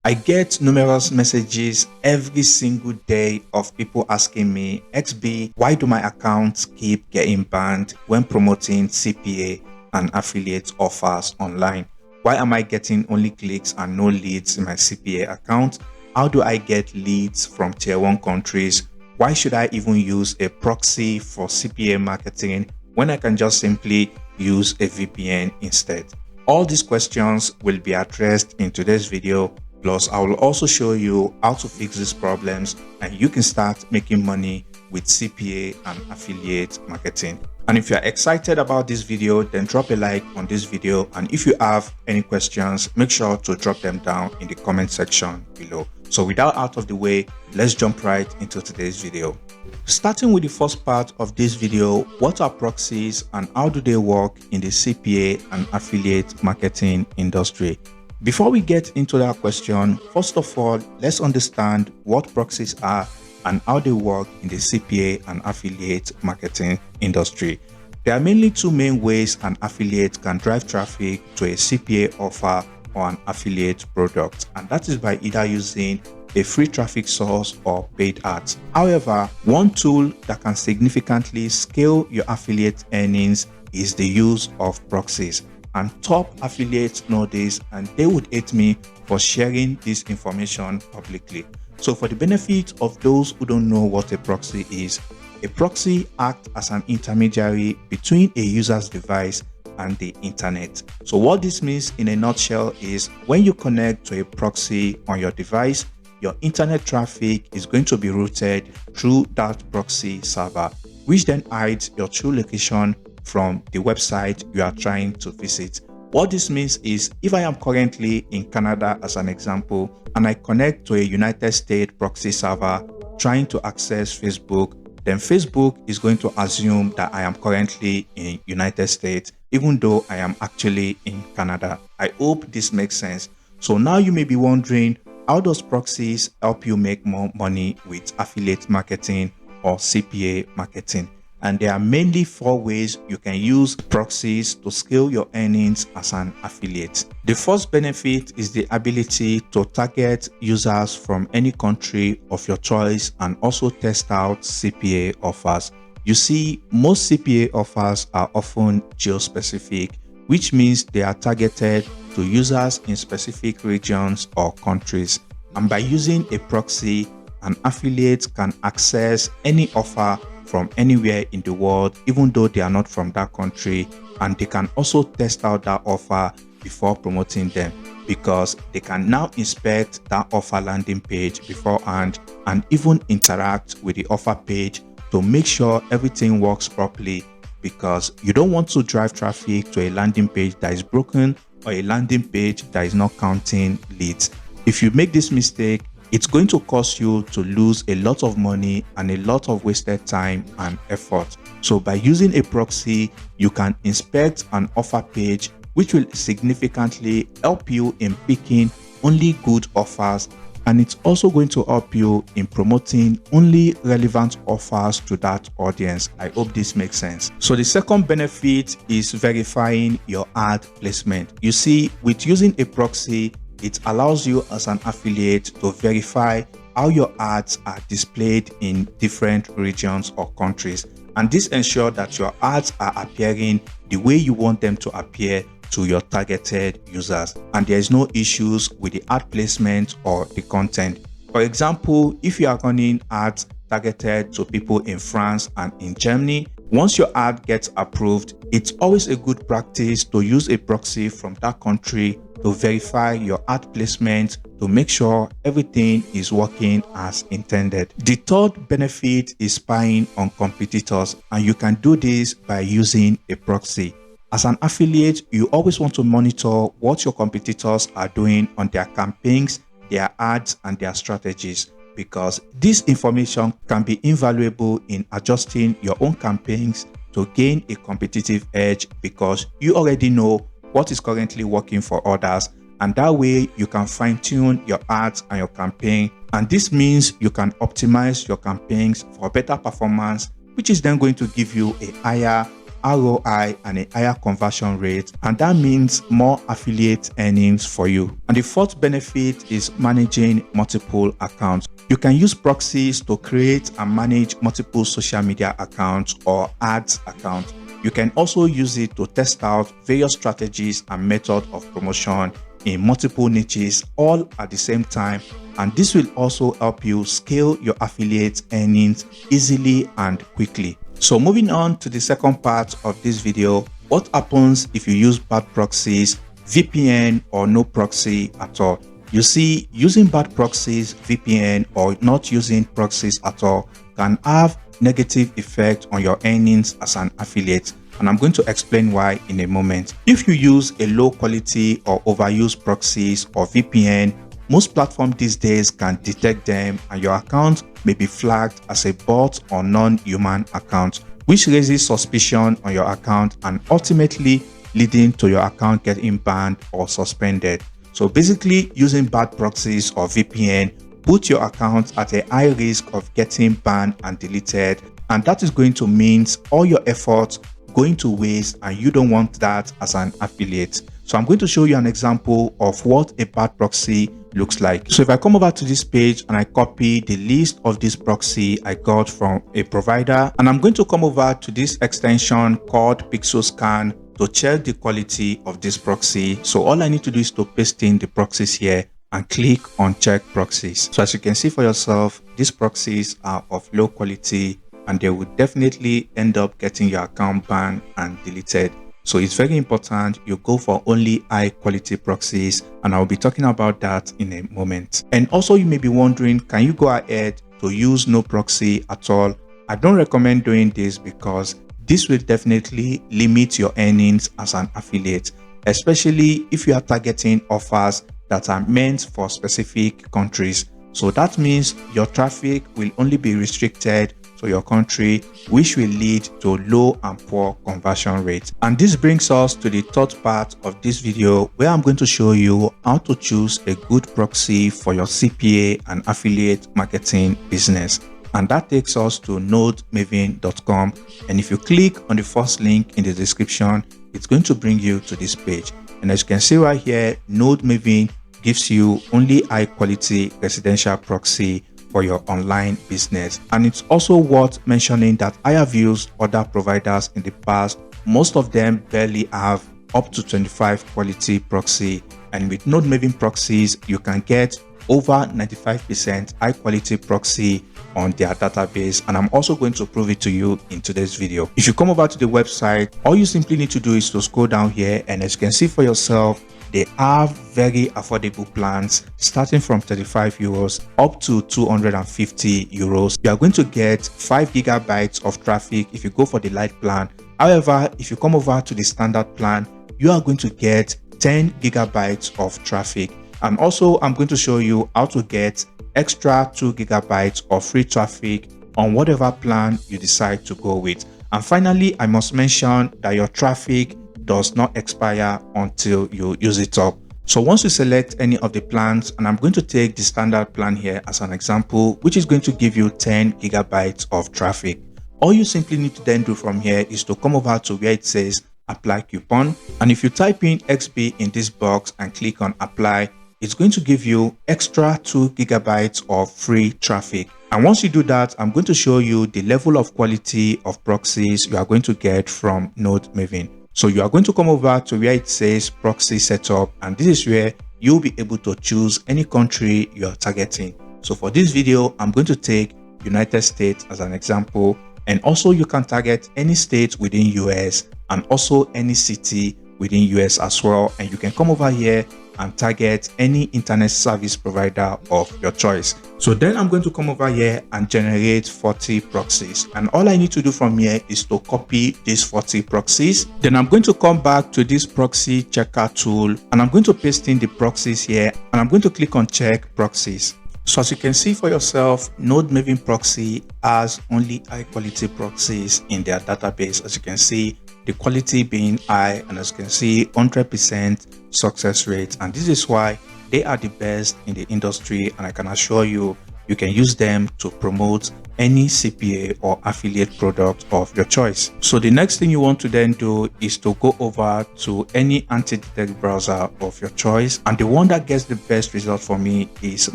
I get numerous messages every single day of people asking me, XB, why do my accounts keep getting banned when promoting CPA and affiliate offers online? Why am I getting only clicks and no leads in my CPA account? How do I get leads from tier 1 countries? Why should I even use a proxy for CPA marketing when I can just simply use a VPN instead? All these questions will be addressed in today's video. Plus, I will also show you how to fix these problems and you can start making money with CPA and affiliate marketing. And if you're excited about this video, then drop a like on this video. And if you have any questions, make sure to drop them down in the comment section below. So without out of the way, let's jump right into today's video. Starting with the first part of this video, what are proxies and how do they work in the CPA and affiliate marketing industry? Before we get into that question, first of all, let's understand what proxies are and how they work in the CPA and affiliate marketing industry. There are mainly two main ways an affiliate can drive traffic to a CPA offer or an affiliate product, and that is by either using a free traffic source or paid ads. However, one tool that can significantly scale your affiliate earnings is the use of proxies. And top affiliates know this, and they would hate me for sharing this information publicly. So for the benefit of those who don't know what a proxy is, a proxy acts as an intermediary between a user's device and the internet. So what this means in a nutshell is when you connect to a proxy on your device, your internet traffic is going to be routed through that proxy server, which then hides your true location from the website you are trying to visit. What this means is if I am currently in Canada as an example, and I connect to a United States proxy server trying to access Facebook, then Facebook is going to assume that I am currently in United States, even though I am actually in Canada. I hope this makes sense. So now you may be wondering, how does proxies help you make more money with affiliate marketing or CPA marketing? And there are mainly 4 ways you can use proxies to scale your earnings as an affiliate. The first benefit is the ability to target users from any country of your choice and also test out CPA offers. You see, most CPA offers are often geo-specific, which means they are targeted to users in specific regions or countries. And by using a proxy, an affiliate can access any offer from anywhere in the world, even though they are not from that country, and they can also test out that offer before promoting them, because they can now inspect that offer landing page beforehand and even interact with the offer page to make sure everything works properly, because you don't want to drive traffic to a landing page that is broken or a landing page that is not counting leads. If you make this mistake, it's going to cost you to lose a lot of money and a lot of wasted time and effort. So by using a proxy, you can inspect an offer page, which will significantly help you in picking only good offers, and it's also going to help you in promoting only relevant offers to that audience. I hope this makes sense. So the second benefit is verifying your ad placement. You see, with using a proxy, it allows you as an affiliate to verify how your ads are displayed in different regions or countries. And this ensures that your ads are appearing the way you want them to appear to your targeted users. And there is no issues with the ad placement or the content. For example, if you are running ads targeted to people in France and in Germany, once your ad gets approved, it's always a good practice to use a proxy from that country to verify your ad placement to make sure everything is working as intended. The third benefit is spying on competitors, and you can do this by using a proxy. As an affiliate, you always want to monitor what your competitors are doing on their campaigns, their ads, and their strategies, because this information can be invaluable in adjusting your own campaigns to gain a competitive edge, because you already know what is currently working for others, and that way you can fine-tune your ads and your campaign, and this means you can optimize your campaigns for better performance, which is then going to give you a higher ROI and a higher conversion rate, and that means more affiliate earnings for you. And the fourth benefit is managing multiple accounts. You can use proxies to create and manage multiple social media accounts or ads accounts. You can also use it to test out various strategies and methods of promotion in multiple niches all at the same time, and this will also help you scale your affiliate earnings easily and quickly. So moving on to the second part of this video, what happens if you use bad proxies, VPN or no proxy at all? You see, using bad proxies, VPN or not using proxies at all can have negative effect on your earnings as an affiliate, and I'm going to explain why in a moment. If you use a low quality or overused proxies or VPN, most platforms these days can detect them and your account may be flagged as a bot or non-human account, which raises suspicion on your account and ultimately leading to your account getting banned or suspended. So basically, using bad proxies or VPN put your account at a high risk of getting banned and deleted, and that is going to mean all your efforts going to waste, and you don't want that as an affiliate. So I'm going to show you an example of what a bad proxy looks like. So if I come over to this page and I copy the list of this proxy I got from a provider, and I'm going to come over to this extension called Pixel Scan to check the quality of this proxy. So all I need to do is to paste in the proxies here and click on check proxies. So as you can see for yourself, these proxies are of low quality and they will definitely end up getting your account banned and deleted. So it's very important you go for only high quality proxies, and I'll be talking about that in a moment. And also you may be wondering, can you go ahead to use no proxy at all? I don't recommend doing this because this will definitely limit your earnings as an affiliate, especially if you are targeting offers that are meant for specific countries. So that means your traffic will only be restricted to your country, which will lead to low and poor conversion rates. And this brings us to the third part of this video, where I'm going to show you how to choose a good proxy for your CPA and affiliate marketing business. And that takes us to nodemaven.com. And if you click on the first link in the description, it's going to bring you to this page. And as you can see right here, Nodemaven gives you only high quality residential proxy for your online business. And it's also worth mentioning that I have used other providers in the past. Most of them barely have up to 25 quality proxy, and with Nodemaven proxies you can get over 95% high quality proxy on their database, and I'm also going to prove it to you in today's video. If you come over to the website, all you simply need to do is to scroll down here, and as you can see for yourself, they have very affordable plans starting from 35 euros up to 250 euros. You are going to get 5 gigabytes of traffic if you go for the light plan. However, if you come over to the standard plan, you are going to get 10 gigabytes of traffic. And also, I'm going to show you how to get extra 2 gigabytes of free traffic on whatever plan you decide to go with. And finally, I must mention that your traffic does not expire until you use it up. So once you select any of the plans, and I'm going to take the standard plan here as an example, which is going to give you 10 gigabytes of traffic. All you simply need to then do from here is to come over to where it says apply coupon. And if you type in XB in this box and click on apply, it's going to give you extra 2 gigabytes of free traffic. And once you do that, I'm going to show you the level of quality of proxies you are going to get from Nodemaven. So you are going to come over to where it says proxy setup, and this is where you'll be able to choose any country you are targeting. So for this video, I'm going to take United States as an example, and also you can target any state within US and also any city within US as well. And you can come over here and target any internet service provider of your choice. So then I'm going to come over here and generate 40 proxies, and all I need to do from here is to copy these 40 proxies. Then I'm going to come back to this proxy checker tool, and I'm going to paste in the proxies here, and I'm going to click on check proxies. So as you can see for yourself, Nodemaven proxy has only high quality proxies in their database. As you can see, the quality being high, and as you can see, 100% success rate. And this is why they are the best in the industry, and I can assure you you can use them to promote any CPA or affiliate product of your choice. So the next thing you want to then do is to go over to any anti-detect browser of your choice, and the one that gets the best result for me is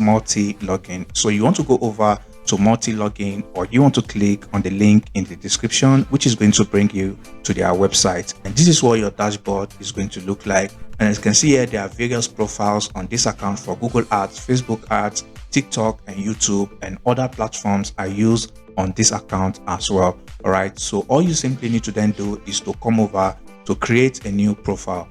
multi-login. So you want to go over to multi-login, or you want to click on the link in the description, which is going to bring you to their website. And this is what your dashboard is going to look like. And as you can see here, there are various profiles on this account for Google Ads, Facebook Ads, TikTok and YouTube, and other platforms are used on this account as well. All right, so all you simply need to then do is to come over to create a new profile.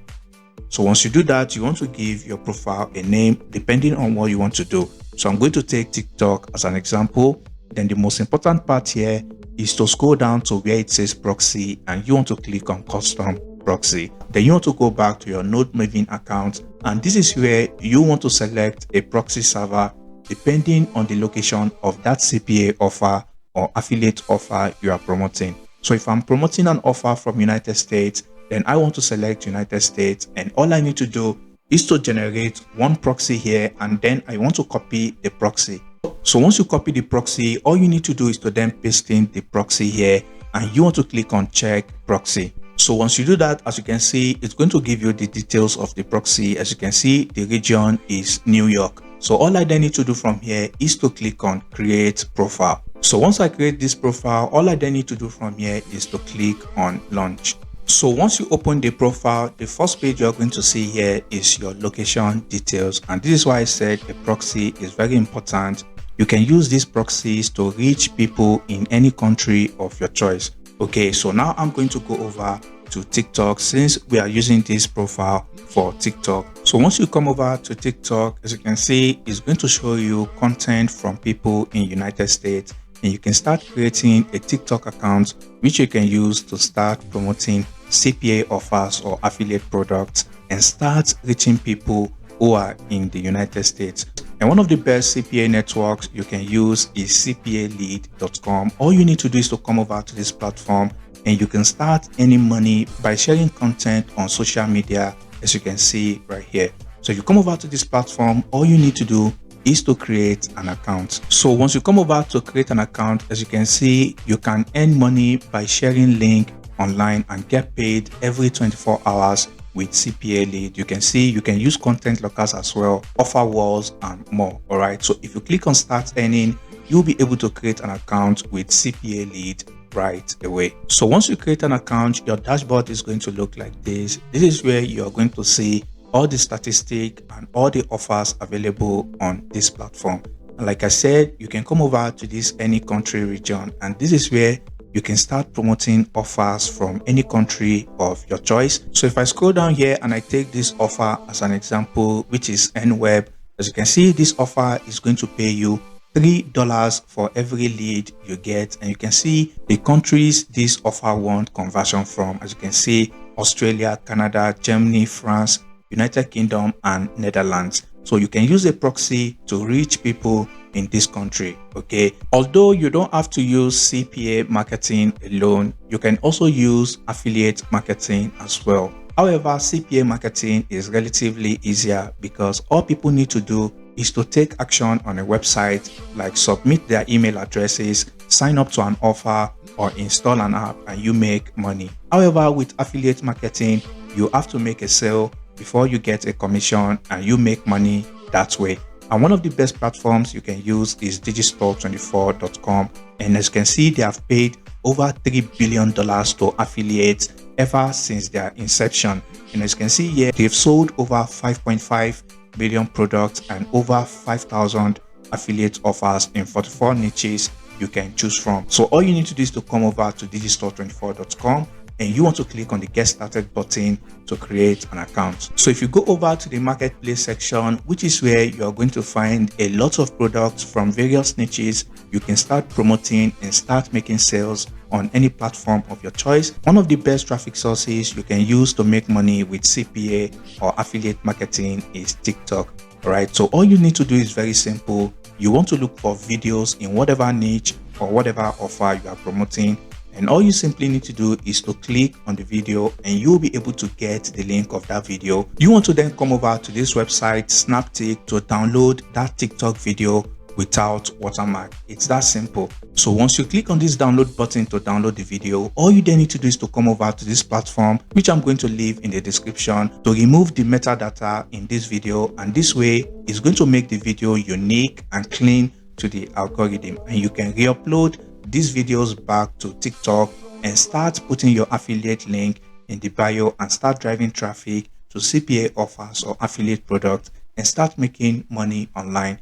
So once you do that, you want to give your profile a name depending on what you want to do. So I'm going to take TikTok as an example. Then the most important part here is to scroll down to where it says proxy, and you want to click on custom proxy. Then you want to go back to your Node Maven account, and this is where you want to select a proxy server depending on the location of that CPA offer or affiliate offer you are promoting. So if I'm promoting an offer from United States, then I want to select United States, and all I need to do is to generate one proxy here, and then I want to copy the proxy. So once you copy the proxy, all you need to do is to then paste in the proxy here, and you want to click on check proxy. So once you do that, as you can see, it's going to give you the details of the proxy. As you can see, the region is New York. So all I then need to do from here is to click on create profile. So once I create this profile, all I then need to do from here is to click on launch. So once you open the profile, the first page you're going to see here is your location details. And this is why I said a proxy is very important. You can use these proxies to reach people in any country of your choice. Okay, so now I'm going to go over to TikTok since we are using this profile for TikTok. So once you come over to TikTok, as you can see, it's going to show you content from people in United States, and you can start creating a TikTok account which you can use to start promoting CPA offers or affiliate products and start reaching people who are in the United States. And one of the best CPA networks you can use is cpalead.com. All you need to do is to come over to this platform, and you can start earning money by sharing content on social media, as you can see right here. So if you come over to this platform, all you need to do is to create an account. So once you come over to create an account, as you can see, you can earn money by sharing link online and get paid every 24 hours with CPA Lead. You can see you can use content lockers as well, offer walls and more. All right, so if you click on start earning, you'll be able to create an account with CPA Lead right away. So once you create an account, your dashboard is going to look like this. This is where you're going to see all the statistics and all the offers available on this platform. And like I said, you can come over to this any country region, and this is where you can start promoting offers from any country of your choice. So if I scroll down here and I take this offer as an example, which is NWeb, as you can see, this offer is going to pay you $3 for every lead you get. And you can see the countries this offer want conversion from. As you can see, Australia, Canada, Germany, France, United Kingdom, and Netherlands. So you can use a proxy to reach people in this country. Okay, although you don't have to use CPA marketing alone, you can also use affiliate marketing as well. However, CPA marketing is relatively easier because all people need to do is to take action on a website, like submit their email addresses, sign up to an offer, or install an app, and you make money. However, with affiliate marketing, you have to make a sale before you get a commission, and you make money that way. And one of the best platforms you can use is digistore24.com. And as you can see, they have paid over $3 billion to affiliates ever since their inception. And as you can see here, they've sold over 5.5 million products and over 5,000 affiliate offers in 44 niches you can choose from. So all you need to do is to come over to digistore24.com, and you want to click on the get started button to create an account. So if you go over to the marketplace section, which is where you're going to find a lot of products from various niches, you can start promoting and start making sales on any platform of your choice. One of the best traffic sources you can use to make money with CPA or affiliate marketing is TikTok. All right, so all you need to do is very simple. You want to look for videos in whatever niche or whatever offer you are promoting, and all you simply need to do is to click on the video, and you'll be able to get the link of that video. You want to then come over to this website, Snaptik, to download that TikTok video without watermark. It's that simple. So once you click on this download button to download the video, all you then need to do is to come over to this platform, which I'm going to leave in the description, to remove the metadata in this video, and this way it's going to make the video unique and clean to the algorithm, and you can re-upload these videos back to TikTok and start putting your affiliate link in the bio and start driving traffic to CPA offers or affiliate products and start making money online.